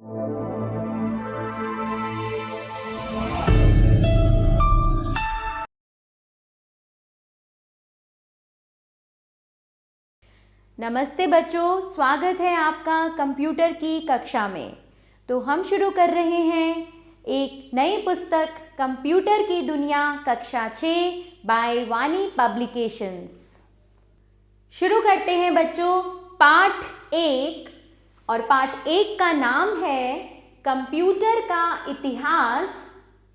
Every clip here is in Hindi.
नमस्ते बच्चों, स्वागत है आपका कंप्यूटर की कक्षा में। तो हम शुरू कर रहे हैं एक नई पुस्तक कंप्यूटर की दुनिया कक्षा 6 बाय वाणी पब्लिकेशंस। शुरू करते हैं बच्चों पाठ 1, और पाठ 1 का नाम है कंप्यूटर का इतिहास,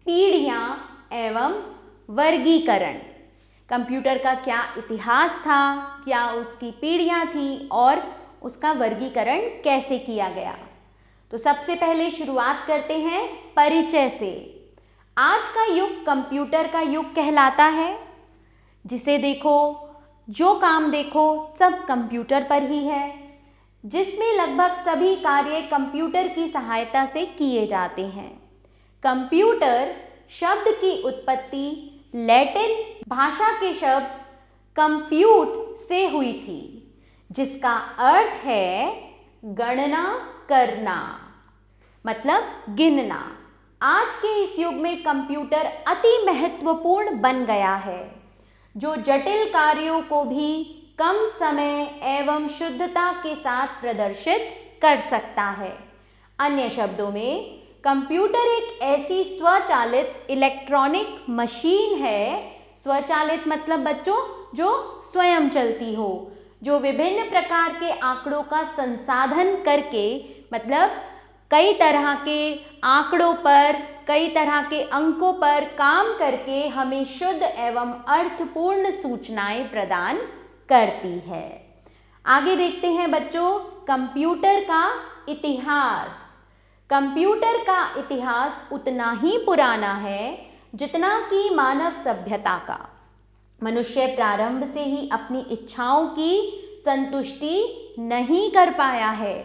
पीढ़ियाँ एवं वर्गीकरण। कंप्यूटर का क्या इतिहास था, क्या उसकी पीढ़ियाँ थी और उसका वर्गीकरण कैसे किया गया। तो सबसे पहले शुरुआत करते हैं परिचय से। आज का युग कंप्यूटर का युग कहलाता है, जिसे देखो, जो काम देखो सब कंप्यूटर पर ही है, जिसमें लगभग सभी कार्य कंप्यूटर की सहायता से किए जाते हैं। कंप्यूटर शब्द की उत्पत्ति लैटिन भाषा के शब्द कंप्यूट से हुई थी, जिसका अर्थ है गणना करना, मतलब गिनना। आज के इस युग में कंप्यूटर अति महत्वपूर्ण बन गया है, जो जटिल कार्यों को भी कम समय एवं शुद्धता के साथ प्रदर्शित कर सकता है। अन्य शब्दों में कंप्यूटर एक ऐसी स्वचालित इलेक्ट्रॉनिक मशीन है। स्वचालित मतलब बच्चों जो स्वयं चलती हो, जो विभिन्न प्रकार के आंकड़ों का संसाधन करके, मतलब कई तरह के आंकड़ों पर, कई तरह के अंकों पर काम करके हमें शुद्ध एवं अर्थपूर्ण सूचनाएं प्रदान करती है। आगे देखते हैं बच्चों कंप्यूटर का इतिहास। कंप्यूटर का इतिहास उतना ही पुराना है जितना कि मानव सभ्यता का। मनुष्य प्रारंभ से ही अपनी इच्छाओं की संतुष्टि नहीं कर पाया है।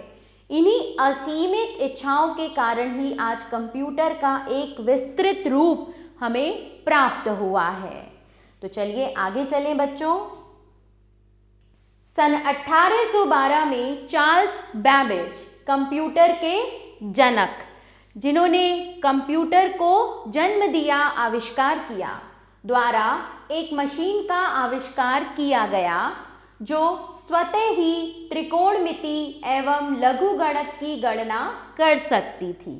इन्हीं असीमित इच्छाओं के कारण ही आज कंप्यूटर का एक विस्तृत रूप हमें प्राप्त हुआ है। तो चलिए आगे चलें बच्चों। सन 1812 में चार्ल्स बैबेज कंप्यूटर के जनक, जिन्होंने कंप्यूटर को जन्म दिया, आविष्कार किया, द्वारा एक मशीन का आविष्कार किया गया जो स्वतः ही त्रिकोणमिति एवं लघुगणक की गणना कर सकती थी।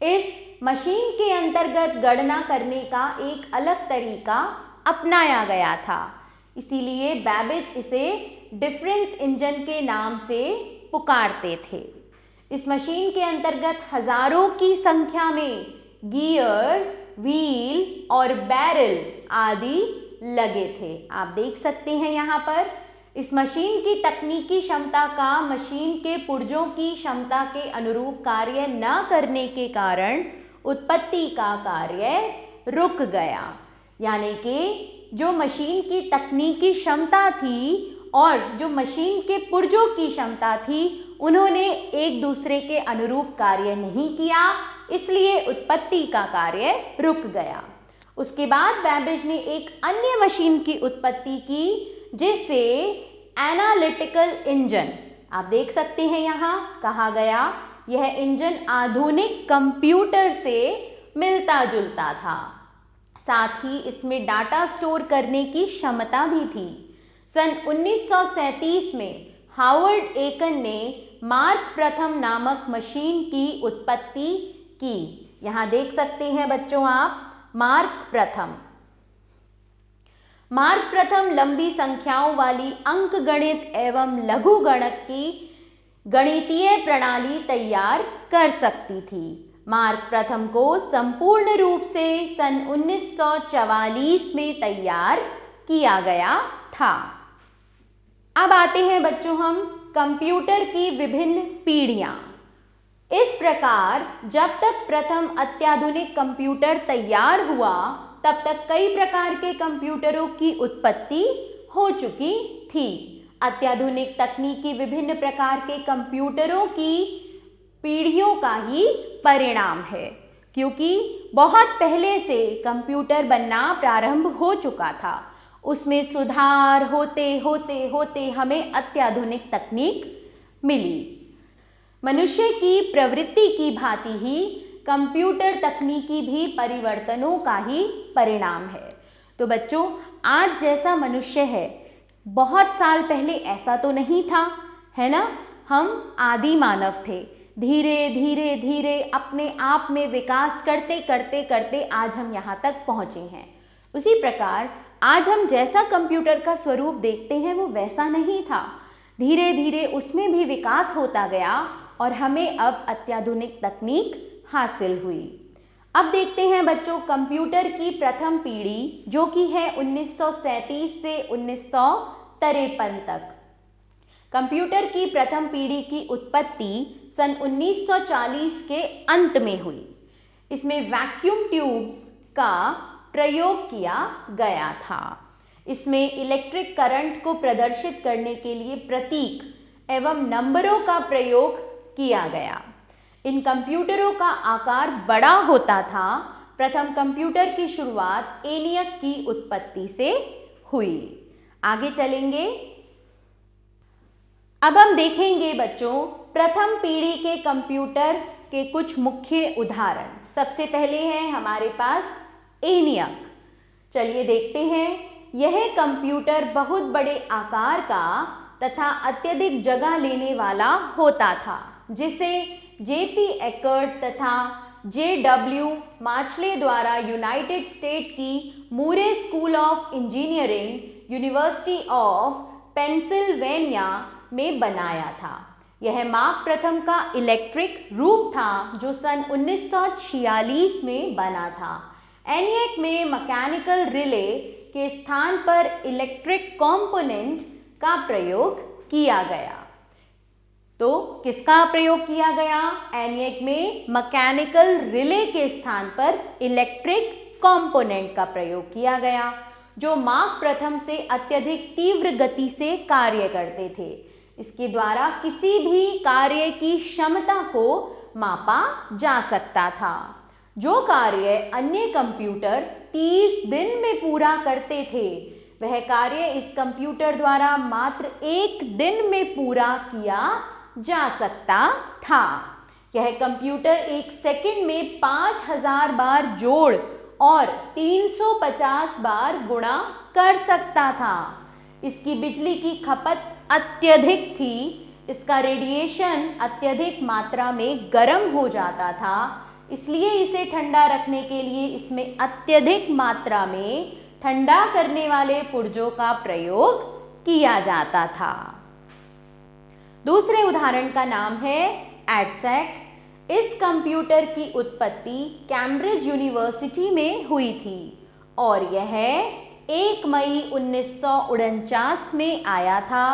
इस मशीन के अंतर्गत गणना करने का एक अलग तरीका अपनाया गया था, इसीलिए बैबेज इसे डिफरेंस इंजन के नाम से पुकारते थे। इस मशीन के अंतर्गत हजारों की संख्या में गियर, व्हील और बैरल आदि लगे थे। आप देख सकते हैं यहाँ पर इस मशीन की तकनीकी क्षमता का मशीन के पुर्जों की क्षमता के अनुरूप कार्य न करने के कारण उत्पत्ति का कार्य रुक गया। यानी कि जो मशीन की तकनीकी क्षमता थी और जो मशीन के पुर्जों की क्षमता थी, उन्होंने एक दूसरे के अनुरूप कार्य नहीं किया, इसलिए उत्पत्ति का कार्य रुक गया। उसके बाद बैबेज ने एक अन्य मशीन की उत्पत्ति की, जिसे एनालिटिकल इंजन, आप देख सकते हैं यहाँ कहा गया, यह इंजन आधुनिक कंप्यूटर से मिलता जुलता था। साथ ही इसमें डाटा स्टोर करने की क्षमता भी थी। सन 1937 में हावर्ड एकन ने मार्क प्रथम नामक मशीन की उत्पत्ति की। यहाँ देख सकते हैं बच्चों आप मार्क प्रथम। मार्क प्रथम लंबी संख्याओं वाली अंकगणित एवं लघुगणक की गणितीय प्रणाली तैयार कर सकती थी। मार्क प्रथम को संपूर्ण रूप से सन 1944 में तैयार किया गया था। अब आते हैं बच्चों हम कंप्यूटर की विभिन्न पीढ़ियां। इस प्रकार जब तक प्रथम अत्याधुनिक कंप्यूटर तैयार हुआ, तब तक कई प्रकार के कंप्यूटरों की उत्पत्ति हो चुकी थी। अत्याधुनिक तकनीकी विभिन्न प्रकार के कंप्यूटरों की पीढ़ियों का ही परिणाम है, क्योंकि बहुत पहले से कंप्यूटर बनना प्रारंभ हो चुका था। उसमें सुधार होते होते होते हमें अत्याधुनिक तकनीक मिली। मनुष्य की प्रवृत्ति की भांति ही कंप्यूटर तकनीकी भी परिवर्तनों का ही परिणाम है। तो बच्चों, आज जैसा मनुष्य है बहुत साल पहले ऐसा तो नहीं था, है ना। हम आदि मानव थे, धीरे धीरे धीरे अपने आप में विकास करते करते करते आज हम यहाँ तक पहुँचे हैं। उसी प्रकार आज हम जैसा कंप्यूटर का स्वरूप देखते हैं वो वैसा नहीं था। धीरे धीरे उसमें भी विकास होता गया और हमें अब अत्याधुनिक तकनीक हासिल हुई। अब देखते हैं बच्चों कंप्यूटर की प्रथम पीढ़ी, जो कि है 1937 से 1953 तक। कंप्यूटर की प्रथम पीढ़ी की उत्पत्ति सन 1940 के अंत में हुई। इसमें वैक्यूम ट्यूब्स का प्रयोग किया गया था। इसमें इलेक्ट्रिक करंट को प्रदर्शित करने के लिए प्रतीक एवं नंबरों का प्रयोग किया गया। इन कंप्यूटरों का आकार बड़ा होता था। प्रथम कंप्यूटर की शुरुआत ENIAC की उत्पत्ति से हुई। आगे चलेंगे। अब हम देखेंगे बच्चों प्रथम पीढ़ी के कंप्यूटर के कुछ मुख्य उदाहरण। सबसे पहले है हमारे पास ENIAC। चलिए देखते हैं। यह कंप्यूटर बहुत बड़े आकार का तथा अत्यधिक जगह लेने वाला होता था, जिसे JP एकर्ट तथा JW माचले द्वारा यूनाइटेड स्टेट की Moore school of engineering university of Pennsylvania में बनाया था। यह मार्क प्रथम का इलेक्ट्रिक रूप था जो सन 1946 में बना था। ENIAC में मैकेनिकल रिले के स्थान पर इलेक्ट्रिक कंपोनेंट का प्रयोग किया गया। तो किसका प्रयोग किया गया? ENIAC में मैकेनिकल रिले के स्थान पर इलेक्ट्रिक कंपोनेंट का प्रयोग किया गया, जो मार्क प्रथम से अत्यधिक तीव्र गति से कार्य करते थे। इसके द्वारा किसी भी कार्य की क्षमता को मापा जा सकता था। जो कार्य अन्य कंप्यूटर 30 दिन में पूरा करते थे, वह कार्य इस कंप्यूटर द्वारा मात्र 1 दिन में पूरा किया जा सकता था। यह कंप्यूटर 1 सेकंड में 5000 बार जोड़ और 350 बार गुणा कर सकता था। इसकी बिजली की खपत अत्यधिक थी। इसका रेडिएशन अत्यधिक मात्रा में गर्म हो जाता था, इसलिए इसे ठंडा रखने के लिए इसमें अत्यधिक मात्रा में ठंडा करने वाले पुर्जों का प्रयोग किया जाता था। दूसरे उदाहरण का नाम है EDSAC। इस कंप्यूटर की उत्पत्ति कैम्ब्रिज यूनिवर्सिटी में हुई थी और यह 1 मई 1949 में आया था।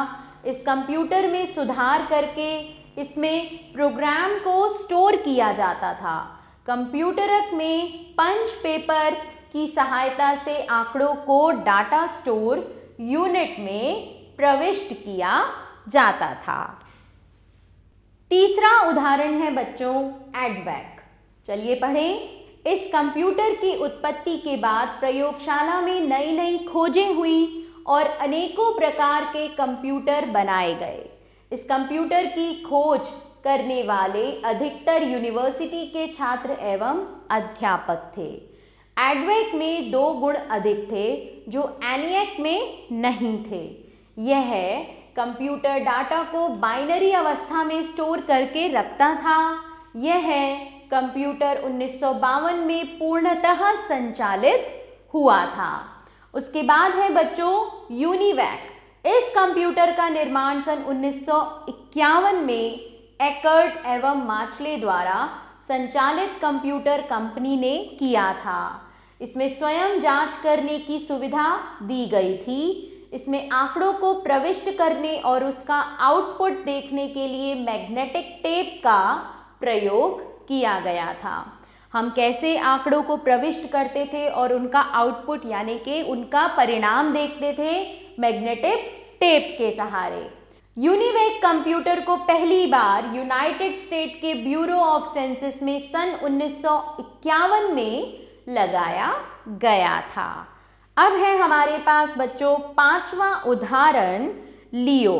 इस कंप्यूटर में सुधार करके इसमें प्रोग्राम को स्टोर किया जाता था। कंप्यूटर में पंच पेपर की सहायता से आंकड़ों को डाटा स्टोर यूनिट में प्रविष्ट किया जाता था। तीसरा उदाहरण है बच्चों EDVAC। चलिए पढ़ें। इस कंप्यूटर की उत्पत्ति के बाद प्रयोगशाला में नई नई खोजें हुई और अनेकों प्रकार के कंप्यूटर बनाए गए। इस कंप्यूटर की खोज करने वाले अधिकतर यूनिवर्सिटी के छात्र एवं अध्यापक थे। EDVAC में 2 गुण अधिक थे जो ENIAC में नहीं थे। यह कंप्यूटर डाटा को बाइनरी अवस्था में स्टोर करके रखता था। यह कंप्यूटर 1952 में पूर्णतः संचालित हुआ था। उसके बाद है बच्चों UNIVAC। इस कंप्यूटर का निर्माण सन 1951 में एकर्ट एवं माचले द्वारा संचालित कंप्यूटर कंपनी ने किया था। इसमें स्वयं जांच करने की सुविधा दी गई थी। इसमें आंकड़ों को प्रविष्ट करने और उसका आउटपुट देखने के लिए मैग्नेटिक टेप का प्रयोग किया गया था। हम कैसे आंकड़ों को प्रविष्ट करते थे और उनका आउटपुट यानी कि उनका परिणाम देखते थे? मैग्नेटिक टेप के सहारे। UNIVAC कंप्यूटर को पहली बार यूनाइटेड स्टेट के ब्यूरो ऑफ सेंसस में सन 1951 में लगाया गया था। अब है हमारे पास बच्चों 5वां उदाहरण लियो।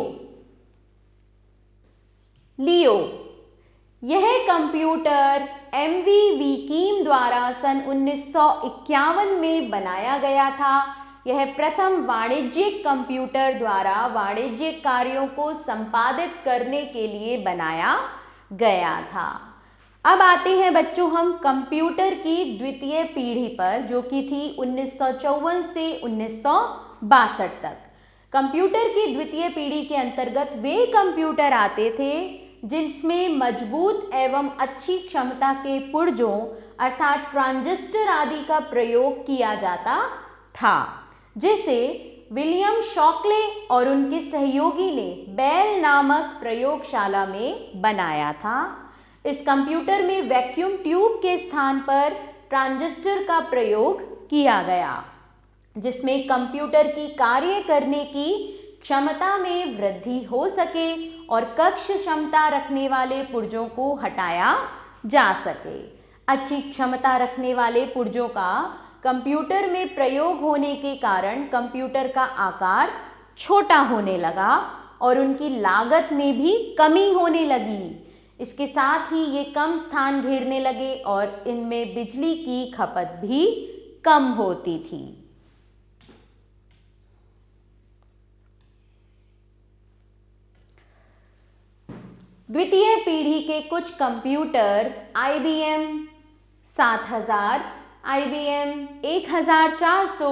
यह कंप्यूटर MVV कीम द्वारा सन 1951 में बनाया गया था। यह प्रथम वाणिज्यिक कंप्यूटर द्वारा वाणिज्यिक कार्यों को संपादित करने के लिए बनाया गया था। अब आते हैं बच्चों हम कंप्यूटर की द्वितीय पीढ़ी पर, जो कि थी 1954 से 1962 तक। कंप्यूटर की द्वितीय पीढ़ी के अंतर्गत वे कंप्यूटर आते थे जिसमें मजबूत एवं अच्छी क्षमता के पुर्जों अर्थात ट्रांजिस्टर आदि का प्रयोग किया जाता था, जिसे विलियम शॉकले और उनके सहयोगी ने बेल नामक प्रयोगशाला में बनाया था। इस कंप्यूटर में वैक्यूम ट्यूब के स्थान पर ट्रांजिस्टर का प्रयोग किया गया, जिसमें कंप्यूटर की कार्य करने की क्षमता में वृद्धि हो सके और कक्ष क्षमता रखने वाले पुर्जों को हटाया जा सके। अच्छी क्षमता रखने वाले पुर्जों का कंप्यूटर में प्रयोग होने के कारण कंप्यूटर का आकार छोटा होने लगा और उनकी लागत में भी कमी होने लगी। इसके साथ ही ये कम स्थान घेरने लगे और इनमें बिजली की खपत भी कम होती थी। द्वितीय पीढ़ी के कुछ कंप्यूटर IBM 7000, IBM 1400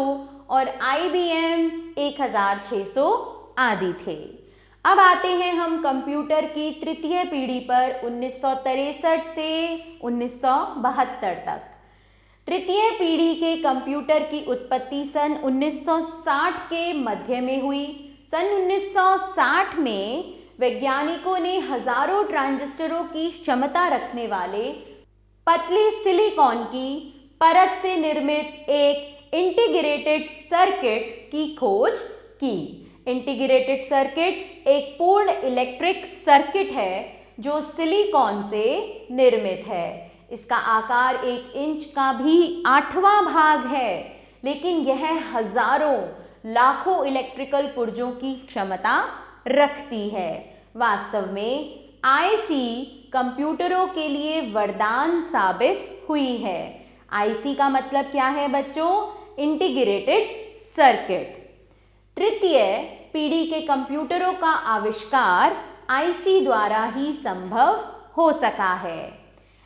और IBM 1600 आदि थे। अब आते हैं हम कंप्यूटर की तृतीय पीढ़ी पर 1963 से 1972 तक। तृतीय पीढ़ी के कंप्यूटर की उत्पत्ति सन 1960 के मध्य में हुई। सन 1960 में वैज्ञानिकों ने हजारों ट्रांजिस्टरों की क्षमता रखने वाले पतली सिलिकॉन की परत से निर्मित एक इंटीग्रेटेड सर्किट की खोज की। इंटीग्रेटेड सर्किट एक पूर्ण इलेक्ट्रिक सर्किट है जो सिलिकॉन से निर्मित है। इसका आकार 1 इंच का भी 8वां भाग है, लेकिन यह हजारों लाखों इलेक्ट्रिकल पुर्जों की क्षमता रखती है। वास्तव में IC कंप्यूटरों के लिए वरदान साबित हुई है। IC का मतलब क्या है बच्चों? Integrated circuit. तृतीय पीढ़ी के कंप्यूटरों का आविष्कार IC द्वारा ही संभव हो सका है।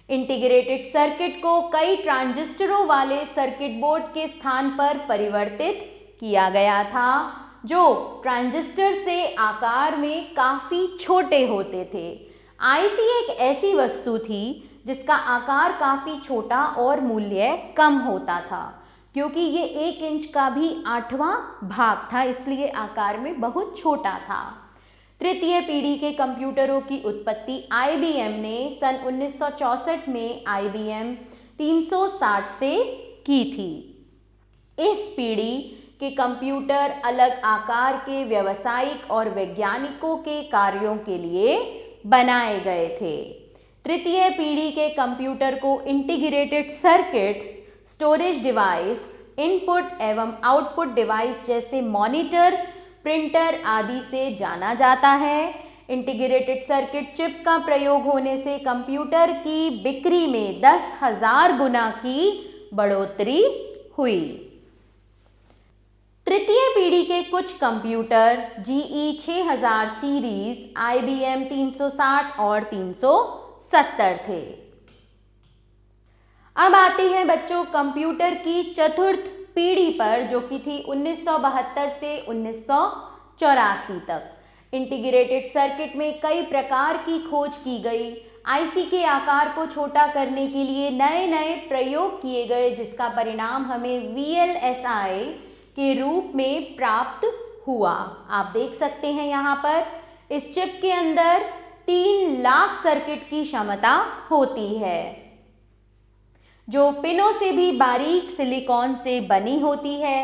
इंटीग्रेटेड सर्किट को कई ट्रांजिस्टरों वाले सर्किट बोर्ड के स्थान पर परिवर्तित किया गया था, जो ट्रांजिस्टर से आकार में काफी छोटे होते थे। IC एक ऐसी वस्तु थी जिसका आकार काफी छोटा और मूल्य कम होता था, क्योंकि ये 1 इंच का भी 8वां भाग था, इसलिए आकार में बहुत छोटा था। तृतीय पीढ़ी के कंप्यूटरों की उत्पत्ति IBM ने सन 1964 में IBM 360 से की थी। इस पीढ़ी के कंप्यूटर अलग आकार के व्यावसायिक और वैज्ञानिकों के कार्यों के लिए बनाए गए थे। तृतीय पीढ़ी के कंप्यूटर को integrated circuit, storage device, input एवं आउटपुट डिवाइस जैसे मॉनिटर, प्रिंटर आदि से जाना जाता है। इंटीग्रेटेड सर्किट चिप का प्रयोग होने से कंप्यूटर की बिक्री में 10,000 गुना की बढ़ोतरी हुई। तृतीय पीढ़ी के कुछ कंप्यूटर GE 6000 सीरीज, IBM 360 और 370 थे। अब आते हैं बच्चों कंप्यूटर की चतुर्थ पीढ़ी पर, जो कि थी 1972 से 1984 तक। इंटीग्रेटेड सर्किट में कई प्रकार की खोज की गई। IC के आकार को छोटा करने के लिए नए नए प्रयोग किए गए, जिसका परिणाम हमें VLSI के रूप में प्राप्त हुआ। आप देख सकते हैं यहाँ पर इस चिप के अंदर 3 लाख सर्किट की क्षमता होती है, जो पिनों से भी बारीक सिलिकॉन से बनी होती है।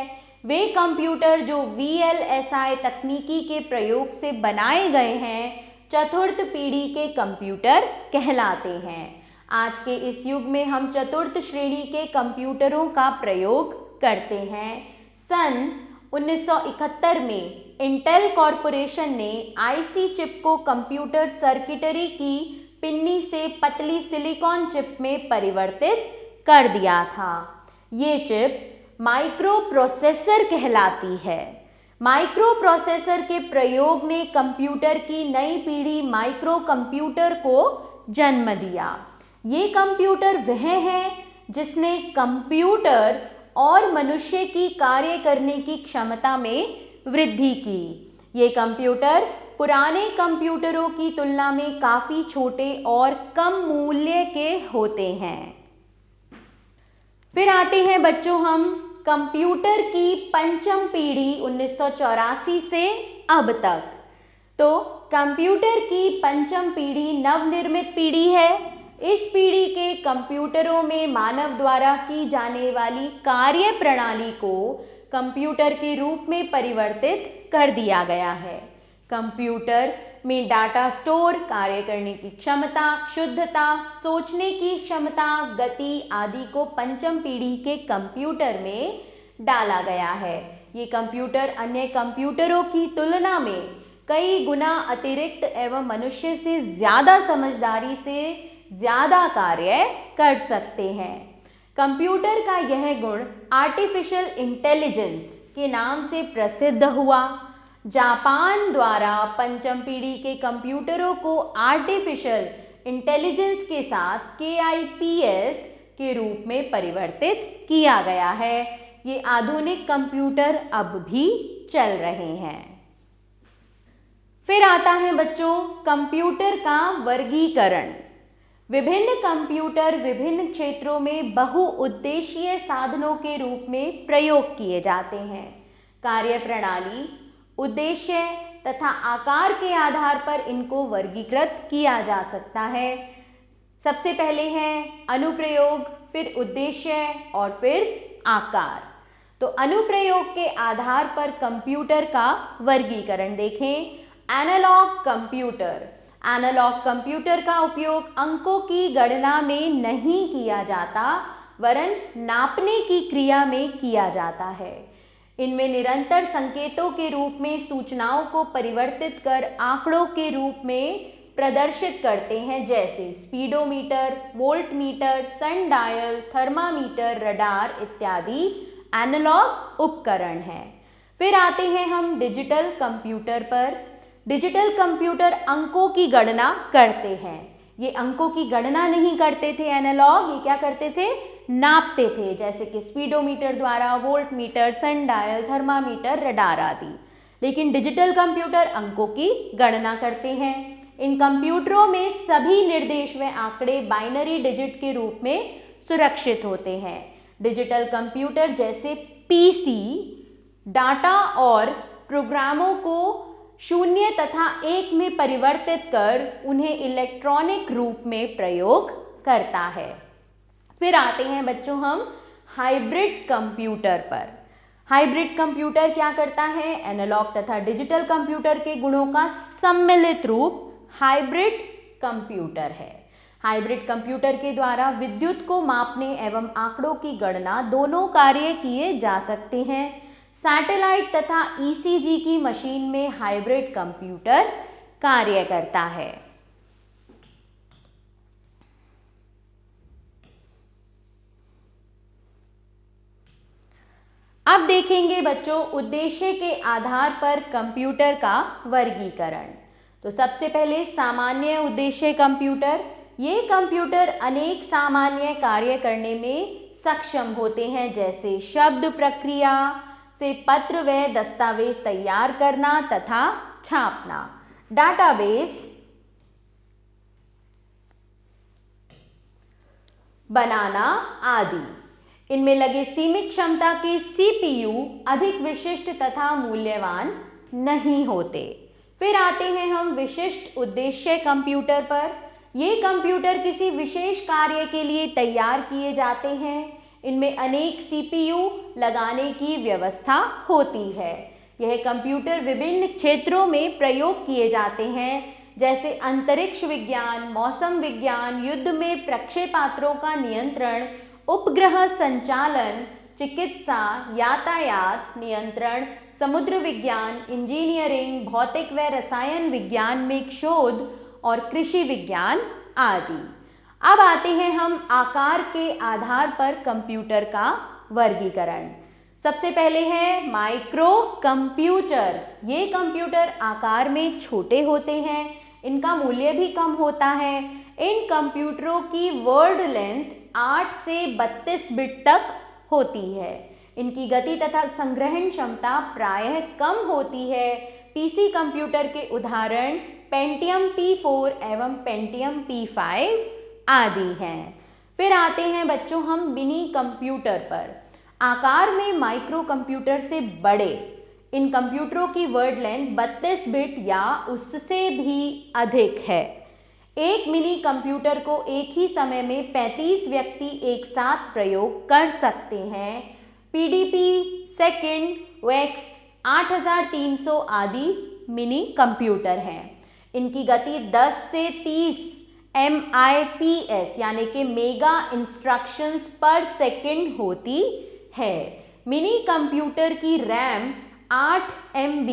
वे कंप्यूटर जो VLSI तकनीकी के प्रयोग से बनाए गए हैं, चतुर्थ पीढ़ी के कंप्यूटर कहलाते हैं। आज के इस युग में हम चतुर्थ श्रेणी के कंप्यूटरों का प्रयोग करते हैं। सन 1971 में इंटेल कॉरपोरेशन ने IC चिप को कंप्यूटर सर्किटरी की पिन्नी से पतली सिलिकॉन चिप में परिवर्तित कर दिया था। ये चिप माइक्रो प्रोसेसर कहलाती है। माइक्रो प्रोसेसर के प्रयोग ने कंप्यूटर की नई पीढ़ी माइक्रो कंप्यूटर को जन्म दिया। ये कंप्यूटर वह है जिसने कंप्यूटर और मनुष्य की कार्य करने की क्षमता में वृद्धि की। ये कंप्यूटर पुराने कंप्यूटरों की तुलना में काफ़ी छोटे और कम मूल्य के होते हैं। फिर आते हैं बच्चों हम कंप्यूटर की पंचम पीढ़ी 1984 से अब तक। तो कंप्यूटर की पंचम पीढ़ी नवनिर्मित पीढ़ी है। इस पीढ़ी के कंप्यूटरों में मानव द्वारा की जाने वाली कार्य प्रणाली को कंप्यूटर के रूप में परिवर्तित कर दिया गया है। कंप्यूटर में डाटा स्टोर, कार्य करने की क्षमता, शुद्धता, सोचने की क्षमता, गति आदि को पंचम पीढ़ी के कंप्यूटर में डाला गया है। ये कंप्यूटर अन्य कंप्यूटरों की तुलना में कई गुना अतिरिक्त एवं मनुष्य से ज़्यादा समझदारी से ज़्यादा कार्य कर सकते हैं। कंप्यूटर का यह गुण आर्टिफिशियल इंटेलिजेंस के नाम से प्रसिद्ध हुआ। जापान द्वारा पंचम पीढ़ी के कंप्यूटरों को आर्टिफिशियल इंटेलिजेंस के साथ KIPS के रूप में परिवर्तित किया गया है। ये आधुनिक कंप्यूटर अब भी चल रहे हैं। फिर आता है बच्चों कंप्यूटर का वर्गीकरण। विभिन्न कंप्यूटर विभिन्न क्षेत्रों में बहुउद्देशीय साधनों के रूप में प्रयोग किए जाते हैं। कार्य प्रणाली, उद्देश्य तथा आकार के आधार पर इनको वर्गीकृत किया जा सकता है। सबसे पहले है अनुप्रयोग, फिर उद्देश्य और फिर आकार। तो अनुप्रयोग के आधार पर कंप्यूटर का वर्गीकरण देखें। Analogue computer. एनालॉग कंप्यूटर का उपयोग अंकों की गणना में नहीं किया जाता वरन नापने की क्रिया में किया जाता है। इनमें निरंतर संकेतों के रूप में सूचनाओं को परिवर्तित कर आंकड़ों के रूप में प्रदर्शित करते हैं, जैसे speedometer, voltmeter, sundial, thermometer, radar इत्यादि एनालॉग उपकरण हैं। फिर आते हैं हम डिजिटल कंप्यूटर पर। डिजिटल कंप्यूटर अंकों की गणना करते हैं। ये अंकों की गणना नहीं करते थे एनालॉग, ये क्या करते थे, नापते थे, जैसे कि स्पीडोमीटर द्वारा, वोल्टमीटर, सनडायल, थर्मामीटर, रडार आदि। लेकिन डिजिटल कंप्यूटर अंकों की गणना करते हैं। इन कंप्यूटरों में सभी निर्देश व आंकड़े बाइनरी डिजिट के रूप में सुरक्षित होते हैं। डिजिटल कंप्यूटर जैसे PC डाटा और प्रोग्रामों को 0 तथा 1 में परिवर्तित कर उन्हें इलेक्ट्रॉनिक रूप में प्रयोग करता है। फिर आते हैं बच्चों हम हाइब्रिड कंप्यूटर पर। हाइब्रिड कंप्यूटर क्या करता है, एनालॉग तथा डिजिटल कंप्यूटर के गुणों का सम्मिलित रूप हाइब्रिड कंप्यूटर है। हाइब्रिड कंप्यूटर के द्वारा विद्युत को मापने एवं आंकड़ों की गणना दोनों कार्य किए जा सकते हैं। सैटेलाइट तथा ECG की मशीन में हाइब्रिड कंप्यूटर कार्य करता है। अब देखेंगे बच्चों उद्देश्य के आधार पर कंप्यूटर का वर्गीकरण। तो सबसे पहले सामान्य उद्देश्य कंप्यूटर। ये कंप्यूटर अनेक सामान्य कार्य करने में सक्षम होते हैं, जैसे शब्द प्रक्रिया से पत्र व दस्तावेज तैयार करना तथा छापना, डाटाबेस बनाना आदि। इनमें लगे सीमित क्षमता के CPU अधिक विशिष्ट तथा मूल्यवान नहीं होते। फिर आते हैं हम विशिष्ट उद्देश्य कंप्यूटर पर। ये कंप्यूटर किसी विशेष कार्य के लिए तैयार किए जाते हैं। इनमें अनेक CPU लगाने की व्यवस्था होती है। यह कंप्यूटर विभिन्न क्षेत्रों में प्रयोग किए जाते हैं, जैसे अंतरिक्ष विज्ञान, मौसम विज्ञान, युद्ध में प्रक्षेपास्त्रों का नियंत्रण, उपग्रह संचालन, चिकित्सा, यातायात नियंत्रण, समुद्र विज्ञान, इंजीनियरिंग, भौतिक व रसायन विज्ञान में शोध और कृषि विज्ञान आदि। अब आते हैं हम आकार के आधार पर कंप्यूटर का वर्गीकरण। सबसे पहले है माइक्रो कंप्यूटर। ये कंप्यूटर आकार में छोटे होते हैं, इनका मूल्य भी कम होता है। इन कंप्यूटरों की वर्ड लेंथ 8 से 32 बिट तक होती है। इनकी गति तथा संग्रहण क्षमता प्रायः कम होती है। पीसी कंप्यूटर के उदाहरण पेंटियम P4 एवं पेंटियम P5 आदि हैं। फिर आते हैं बच्चों हम मिनी कंप्यूटर पर। आकार में माइक्रो कंप्यूटर से बड़े इन कंप्यूटरों की वर्ड लेंथ 32 बिट या उससे भी अधिक है। एक मिनी कंप्यूटर को एक ही समय में 35 व्यक्ति एक साथ प्रयोग कर सकते हैं। PDP, सेकंड, वेक्स 8300 आदि मिनी कंप्यूटर हैं। इनकी गति 10 से 30 MIPS यानी कि मेगा इंस्ट्रक्शंस पर सेकंड होती है। मिनी कंप्यूटर की रैम 8 MB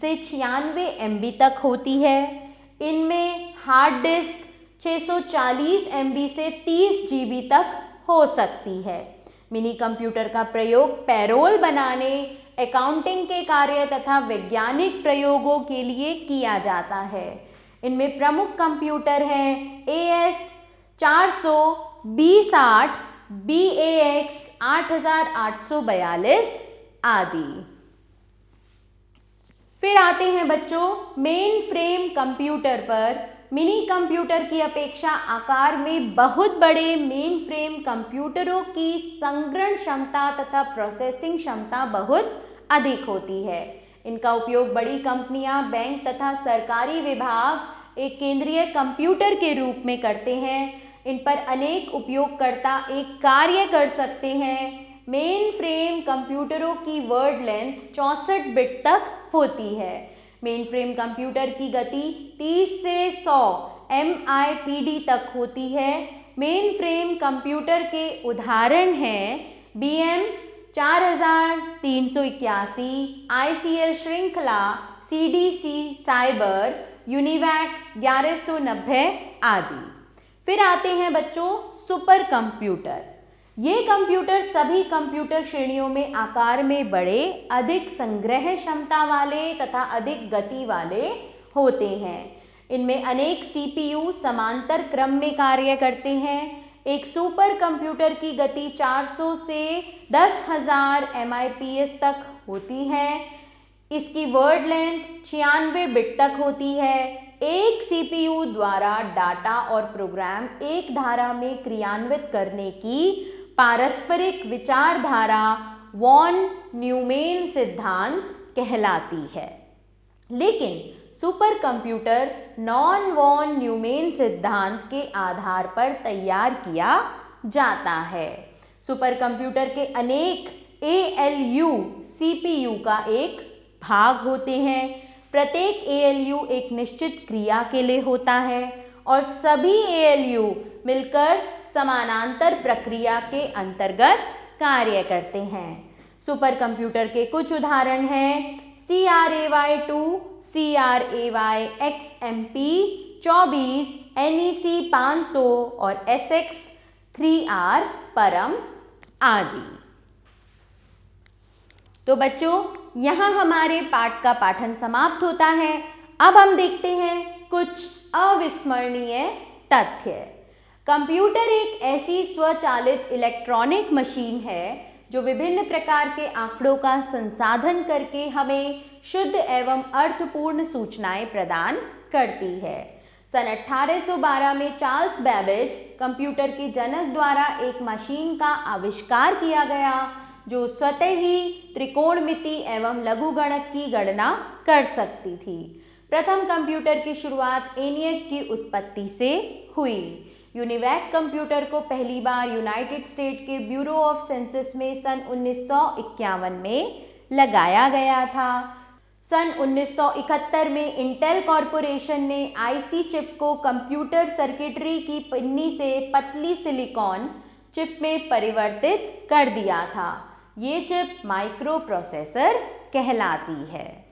से 96 MB तक होती है। इनमें हार्ड डिस्क 640 MB से 30 GB तक हो सकती है। मिनी कंप्यूटर का प्रयोग पैरोल बनाने, अकाउंटिंग के कार्य तथा वैज्ञानिक प्रयोगों के लिए किया जाता है। इनमें प्रमुख कंप्यूटर हैं AS 400, B60, BAX 8842 आदि। फिर आते हैं बच्चों मेन फ्रेम कंप्यूटर पर। मिनी कंप्यूटर की अपेक्षा आकार में बहुत बड़े मेन फ्रेम कंप्यूटरों की संग्रहण क्षमता तथा प्रोसेसिंग क्षमता बहुत अधिक होती है। इनका उपयोग बड़ी कंपनियां, बैंक तथा सरकारी विभाग एक केंद्रीय कंप्यूटर के रूप में करते हैं। इन पर अनेक उपयोगकर्ता एक कार्य कर सकते हैं। मेन फ्रेम कंप्यूटरों की वर्ड लेंथ 64 बिट तक होती है। मेन फ्रेम कंप्यूटर की गति 30 से 100 MIPD तक होती है। मेन फ्रेम कंप्यूटर के उदाहरण हैं BM 4381, ICL श्रृंखला, CDC साइबर, यूनिवैक 1190 आदि। फिर आते हैं बच्चों सुपर कंप्यूटर। ये कंप्यूटर सभी कंप्यूटर श्रेणियों में आकार में बड़े, अधिक संग्रह क्षमता वाले तथा अधिक गति वाले होते हैं। इनमें अनेक CPU समांतर क्रम में कार्य करते हैं। एक सुपर कंप्यूटर की गति 400 से 10,000 MIPS तक होती है। इसकी वर्ड लेंथ 96 बिट तक होती है। एक CPU द्वारा डाटा और प्रोग्राम एक धारा में क्रियान्वित करने की पारस्परिक विचारधारा वॉन न्यूमैन सिद्धांत कहलाती है। लेकिन super computer non von Neumann सिद्धांत के आधार पर तैयार किया जाता है। सुपर कंप्यूटर के अनेक ALU CPU का एक भाग होते हैं। प्रत्येक ALU एक निश्चित क्रिया के लिए होता है और सभी ALU मिलकर समानांतर प्रक्रिया के अंतर्गत कार्य करते हैं। सुपर कंप्यूटर के कुछ उदाहरण हैं CRAY2, CRAY XMP 24, NEC 500 और SX 3R परम आदि। तो बच्चों यहाँ हमारे पाठ का पाठन समाप्त होता है। अब हम देखते हैं कुछ अविस्मरणीय तथ्य। कंप्यूटर एक ऐसी स्वचालित इलेक्ट्रॉनिक मशीन है जो विभिन्न प्रकार के आंकड़ों का संसाधन करके हमें शुद्ध एवं अर्थपूर्ण सूचनाएं प्रदान करती है। सन 1812 में चार्ल्स बेबेज कंप्यूटर के जनक द्वारा एक मशीन का आविष्कार किया गया जो स्वतः ही त्रिकोणमिति एवं लघुगणक की गणना कर सकती थी। प्रथम कंप्यूटर की शुरुआत ENIAC की उत्पत्ति से हुई। यूनिवैक कंप्यूटर को पहली बार यूनाइटेड स्टेट के ब्यूरो ऑफ सेंसस में सन 1951 में लगाया गया था। सन 1971 में इंटेल कॉरपोरेशन ने IC चिप को कंप्यूटर सर्किटरी की पन्नी से पतली सिलिकॉन चिप में परिवर्तित कर दिया था। ये चिप माइक्रो प्रोसेसर कहलाती है।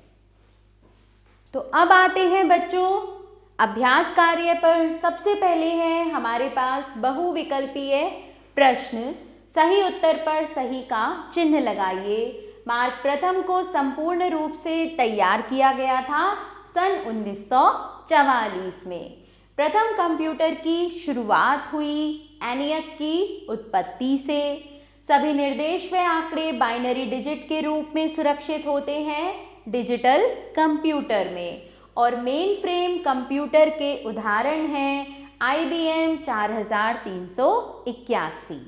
तो अब आते हैं बच्चों अभ्यास कार्य पर सबसे पहले है हमारे पास बहुविकल्पीय प्रश्न। सही उत्तर पर सही का चिन्ह लगाइए। मार्ग प्रथम को संपूर्ण रूप से तैयार किया गया था सन 1944 में। प्रथम कंप्यूटर की शुरुआत हुई ENIAC की उत्पत्ति से। सभी निर्देश व आंकड़े बाइनरी डिजिट के रूप में सुरक्षित होते हैं डिजिटल कंप्यूटर में। और मेन फ्रेम कंप्यूटर के उदाहरण हैं IBM 4381।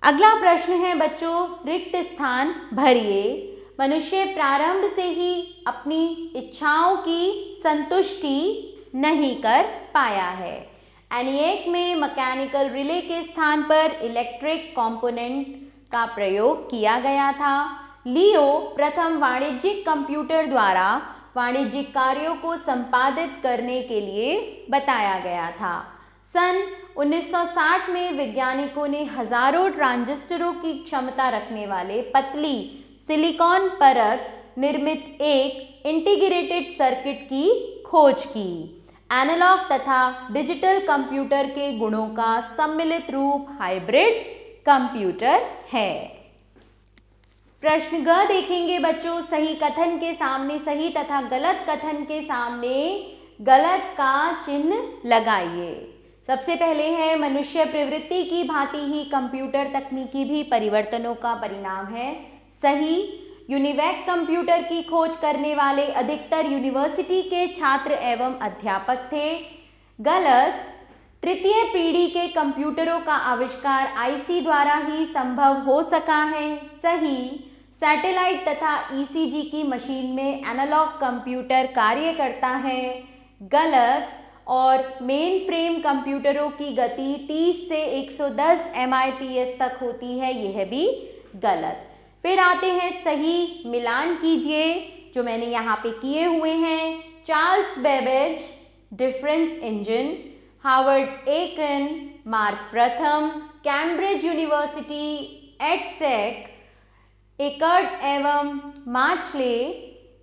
अगला प्रश्न है बच्चों, रिक्त स्थान भरिए। मनुष्य प्रारंभ से ही अपनी इच्छाओं की संतुष्टि नहीं कर पाया है। ENIAC में मैकेनिकल रिले के स्थान पर इलेक्ट्रिक कंपोनेंट का प्रयोग किया गया था। लियो प्रथम वाणिज्यिक कंप्यूटर द्वारा वाणिज्यिक कार्यों को संपादित करने के लिए बताया गया था। सन 1960 में वैज्ञानिकों ने हजारों ट्रांजिस्टरों की क्षमता रखने वाले पतली सिलिकॉन परत निर्मित एक इंटीग्रेटेड सर्किट की खोज की। एनालॉग तथा डिजिटल कंप्यूटर के गुणों का सम्मिलित रूप हाइब्रिड कंप्यूटर है। प्रश्न ग देखेंगे बच्चों, सही कथन के सामने सही तथा गलत कथन के सामने गलत का चिन्ह लगाइए। सबसे पहले है मनुष्य प्रवृत्ति की भांति ही कंप्यूटर तकनीकी भी परिवर्तनों का परिणाम है। सही। यूनिवैक कंप्यूटर की खोज करने वाले अधिकतर यूनिवर्सिटी के छात्र एवं अध्यापक थे। गलत। तृतीय पीढ़ी के कंप्यूटरों का आविष्कार IC द्वारा ही संभव हो सका है। सही। सैटेलाइट तथा ECG की मशीन में एनालॉग कंप्यूटर कार्य करता है। गलत। और मेन फ्रेम कंप्यूटरों की गति 30 से 110 MIPS तक होती है, यह भी गलत। फिर आते हैं सही। मिलान कीजिए जो मैंने यहाँ पे किए हुए हैं। Charles Babbage difference engine, Harvard Aiken Mark प्रथम, कैम्ब्रिज यूनिवर्सिटी EDSEC, एकर्ट एवं मार्चले,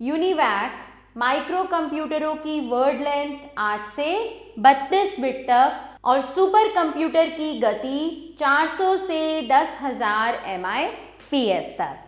यूनिवैक माइक्रो कंप्यूटरों की वर्ड लेंथ 8 से 32 बिट तक और सुपर कंप्यूटर की गति 400 से 10,000 MIPS तक।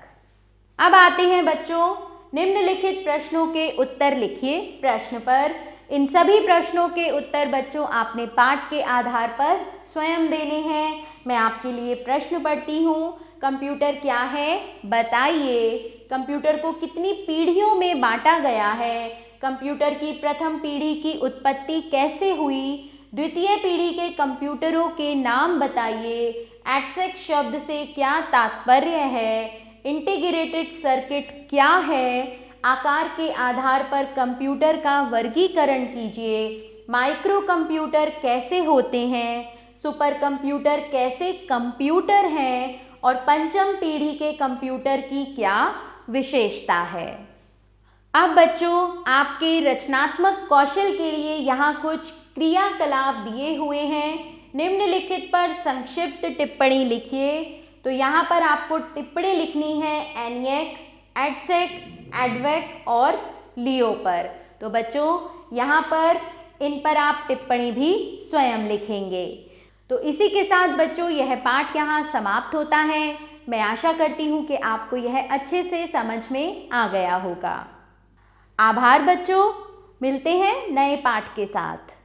अब आते हैं बच्चों, निम्नलिखित प्रश्नों के उत्तर लिखिए। प्रश्न पर इन सभी प्रश्नों के उत्तर बच्चों आपने पाठ के आधार पर स्वयं देने हैं। मैं आपके लिए प्रश्न पढ़ती हूँ। कंप्यूटर क्या है बताइए। कंप्यूटर को कितनी पीढ़ियों में बांटा गया है। कंप्यूटर की प्रथम पीढ़ी की उत्पत्ति कैसे हुई। द्वितीय पीढ़ी के कंप्यूटरों के नाम बताइए। EDSEC शब्द से क्या तात्पर्य है। इंटीग्रेटेड सर्किट क्या है। आकार के आधार पर कंप्यूटर का वर्गीकरण कीजिए। माइक्रो कंप्यूटर कैसे होते हैं। सुपर कंप्यूटर कैसे कंप्यूटर हैं और पंचम पीढ़ी के कंप्यूटर की क्या विशेषता है। अब बच्चों आपके रचनात्मक कौशल के लिए यहाँ कुछ क्रियाकलाप दिए हुए हैं। निम्नलिखित पर संक्षिप्त टिप्पणी लिखिए। तो यहाँ पर आपको टिप्पणी लिखनी है ENIAC, EDSEC, EDVAC और लियो पर। तो बच्चों यहाँ पर इन पर आप टिप्पणी भी स्वयं लिखेंगे। तो इसी के साथ बच्चों यह पाठ यहाँ समाप्त होता है। मैं आशा करती हूँ कि आपको यह अच्छे से समझ में आ गया होगा। आभार बच्चों, मिलते हैं नए पाठ के साथ।